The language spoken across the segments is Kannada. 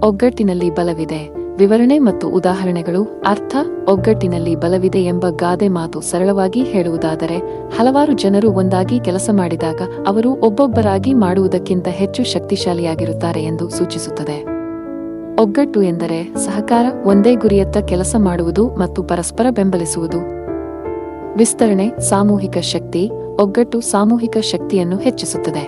ಒಗ್ಗಟ್ಟಿನಲ್ಲಿ ಬಲವಿದೆ. ವಿವರಣೆ ಮತ್ತು ಉದಾಹರಣೆಗಳು. ಅರ್ಥ: ಒಗ್ಗಟ್ಟಿನಲ್ಲಿ ಬಲವಿದೆ ಎಂಬ ಗಾದೆ ಮಾತು ಸರಳವಾಗಿ ಹೇಳುವುದಾದರೆ, ಹಲವಾರು ಜನರು ಒಂದಾಗಿ ಕೆಲಸ ಮಾಡಿದಾಗ ಅವರು ಒಬ್ಬೊಬ್ಬರಾಗಿ ಮಾಡುವುದಕ್ಕಿಂತ ಹೆಚ್ಚು ಶಕ್ತಿಶಾಲಿಯಾಗಿರುತ್ತಾರೆ ಎಂದು ಸೂಚಿಸುತ್ತದೆ. ಒಗ್ಗಟ್ಟು ಎಂದರೆ ಸಹಕಾರ, ಒಂದೇ ಗುರಿಯತ್ತ ಕೆಲಸ ಮಾಡುವುದು ಮತ್ತು ಪರಸ್ಪರ ಬೆಂಬಲಿಸುವುದು. ವಿಸ್ತರಣೆ: ಸಾಮೂಹಿಕ ಶಕ್ತಿ. ಒಗ್ಗಟ್ಟು ಸಾಮೂಹಿಕ ಶಕ್ತಿಯನ್ನು ಹೆಚ್ಚಿಸುತ್ತದೆ.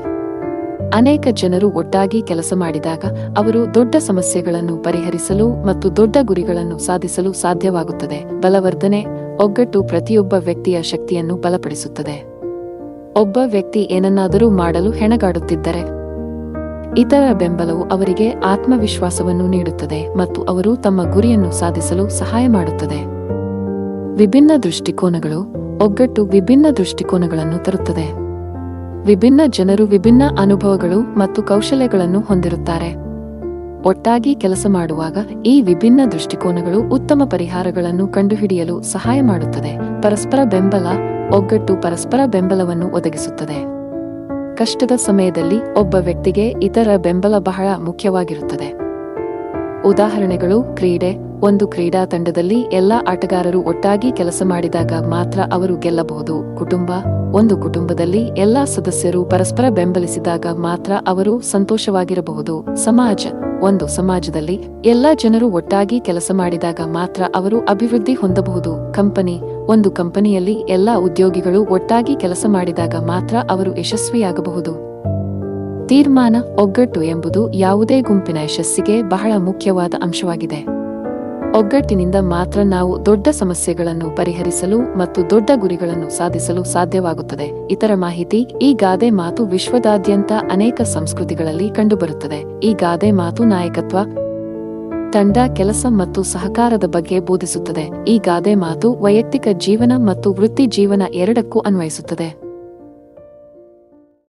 ಅನೇಕ ಜನರು ಒಟ್ಟಾಗಿ ಕೆಲಸ ಮಾಡಿದಾಗ ಅವರು ದೊಡ್ಡ ಸಮಸ್ಯೆಗಳನ್ನು ಪರಿಹರಿಸಲು ಮತ್ತು ದೊಡ್ಡ ಗುರಿಗಳನ್ನು ಸಾಧಿಸಲು ಸಾಧ್ಯವಾಗುತ್ತದೆ. ಬಲವರ್ಧನೆ: ಒಗ್ಗಟ್ಟು ಪ್ರತಿಯೊಬ್ಬ ವ್ಯಕ್ತಿಯ ಶಕ್ತಿಯನ್ನು ಬಲಪಡಿಸುತ್ತದೆ. ಒಬ್ಬ ವ್ಯಕ್ತಿ ಏನನ್ನಾದರೂ ಮಾಡಲು ಹೆಣಗಾಡುತ್ತಿದ್ದರೆ, ಇತರ ಬೆಂಬಲವು ಅವರಿಗೆ ಆತ್ಮವಿಶ್ವಾಸವನ್ನು ನೀಡುತ್ತದೆ ಮತ್ತು ಅವರು ತಮ್ಮ ಗುರಿಯನ್ನು ಸಾಧಿಸಲು ಸಹಾಯ ಮಾಡುತ್ತದೆ. ವಿಭಿನ್ನ ದೃಷ್ಟಿಕೋನಗಳು. ಒಗ್ಗಟ್ಟು ವಿಭಿನ್ನ ದೃಷ್ಟಿಕೋನಗಳನ್ನು ತರುತ್ತದೆ. ವಿಭಿನ್ನ ಜನರು ವಿಭಿನ್ನ ಅನುಭವಗಳು ಮತ್ತು ಕೌಶಲ್ಯಗಳನ್ನು ಹೊಂದಿರುತ್ತಾರೆ. ಒಟ್ಟಾಗಿ ಕೆಲಸ ಮಾಡುವಾಗ ಈ ವಿಭಿನ್ನ ದೃಷ್ಟಿಕೋನಗಳು ಉತ್ತಮ ಪರಿಹಾರಗಳನ್ನು ಕಂಡುಹಿಡಿಯಲು ಸಹಾಯ ಮಾಡುತ್ತದೆ. ಪರಸ್ಪರ ಬೆಂಬಲ. ಒಗ್ಗಟ್ಟು ಪರಸ್ಪರ ಬೆಂಬಲವನ್ನು ಒದಗಿಸುತ್ತದೆ. ಕಷ್ಟದ ಸಮಯದಲ್ಲಿ ಒಬ್ಬ ವ್ಯಕ್ತಿಗೆ ಇತರ ಬೆಂಬಲ ಬಹಳ ಮುಖ್ಯವಾಗಿರುತ್ತದೆ. ಉದಾಹರಣೆಗಳು. ಕ್ರೀಡೆ. ಒಂದು ಕ್ರೀಡಾ ತಂಡದಲ್ಲಿ ಎಲ್ಲ ಆಟಗಾರರು ಒಟ್ಟಾಗಿ ಕೆಲಸ ಮಾಡಿದಾಗ ಮಾತ್ರ ಅವರು ಗೆಲ್ಲಬಹುದು. ಕುಟುಂಬ. ಒಂದು ಕುಟುಂಬದಲ್ಲಿ ಎಲ್ಲಾ ಸದಸ್ಯರು ಪರಸ್ಪರ ಬೆಂಬಲಿಸಿದಾಗ ಮಾತ್ರ ಅವರು ಸಂತೋಷವಾಗಿರಬಹುದು. ಸಮಾಜ. ಒಂದು ಸಮಾಜದಲ್ಲಿ ಎಲ್ಲಾ ಜನರು ಒಟ್ಟಾಗಿ ಕೆಲಸ ಮಾಡಿದಾಗ ಮಾತ್ರ ಅವರು ಅಭಿವೃದ್ಧಿ ಹೊಂದಬಹುದು. ಕಂಪನಿ. ಒಂದು ಕಂಪನಿಯಲ್ಲಿ ಎಲ್ಲಾ ಉದ್ಯೋಗಿಗಳು ಒಟ್ಟಾಗಿ ಕೆಲಸ ಮಾಡಿದಾಗ ಮಾತ್ರ ಅವರು ಯಶಸ್ವಿಯಾಗಬಹುದು. ತೀರ್ಮಾನ. ಒಗ್ಗಟ್ಟು ಎಂಬುದು ಯಾವುದೇ ಗುಂಪಿನ ಯಶಸ್ಸಿಗೆ ಬಹಳ ಮುಖ್ಯವಾದ ಅಂಶವಾಗಿದೆ. ಒಗ್ಗಟ್ಟಿನಿಂದ ಮಾತ್ರ ನಾವು ದೊಡ್ಡ ಸಮಸ್ಯೆಗಳನ್ನು ಪರಿಹರಿಸಲು ಮತ್ತು ದೊಡ್ಡ ಗುರಿಗಳನ್ನು ಸಾಧಿಸಲು ಸಾಧ್ಯವಾಗುತ್ತದೆ. ಇತರ ಮಾಹಿತಿ. ಈ ಗಾದೆ ಮಾತು ವಿಶ್ವದಾದ್ಯಂತ ಅನೇಕ ಸಂಸ್ಕೃತಿಗಳಲ್ಲಿ ಕಂಡುಬರುತ್ತದೆ. ಈ ಗಾದೆ ಮಾತು ನಾಯಕತ್ವ, ತಂಡ ಕೆಲಸ ಮತ್ತು ಸಹಕಾರದ ಬಗ್ಗೆ ಬೋಧಿಸುತ್ತದೆ. ಈ ಗಾದೆ ಮಾತು ವೈಯಕ್ತಿಕ ಜೀವನ ಮತ್ತು ವೃತ್ತಿ ಜೀವನ ಎರಡಕ್ಕೂ ಅನ್ವಯಿಸುತ್ತದೆ.